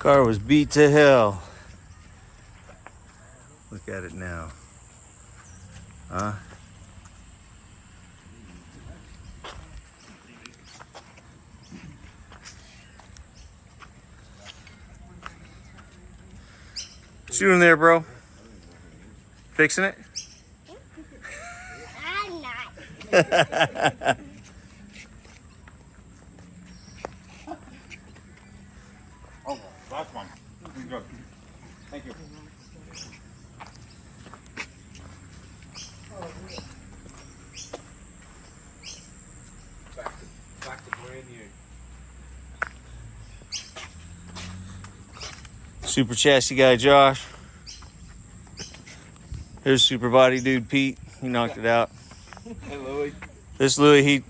Car was beat to hell. Look at it now. Huh? What you doing there, bro? Fixing it? I'm not. Oh, last one. Good. Thank you. Back to brand new. Super chassis guy Josh. Here's super body dude Pete. He knocked it out. Hey, Louie. This Louie, he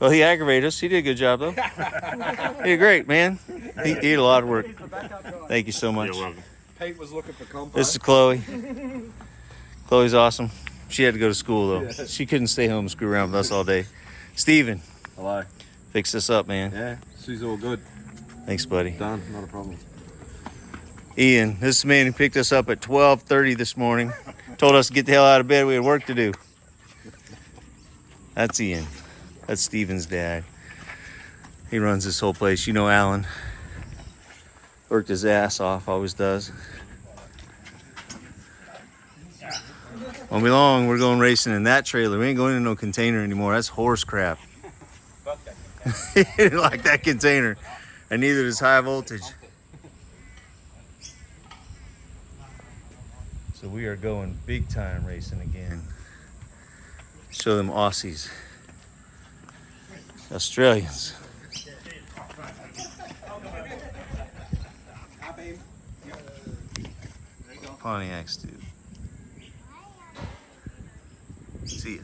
aggravated us. He did a good job though. He did great, man. He did a lot of work. Thank you so much. You're welcome. Pete was looking for compo. This is Chloe. Chloe's awesome. She had to go to school though. Yeah. She couldn't stay home and screw around with us all day. Steven, Hello. fix this up, man. Yeah, she's all good. Thanks, buddy. Done. Not a problem. Ian, this is the man who picked us up at 12:30 this morning. Told us to get the hell out of bed. We had work to do. That's Ian. That's Steven's dad. He runs this whole place. You know Alan. Worked his ass off, always does. Won't be long, we're going racing in that trailer. We ain't going in no container anymore. That's horse crap. He didn't like that container. And neither does high voltage. So we are going big time racing again. Show them Aussies. Australians. Pontiacs, dude. See ya.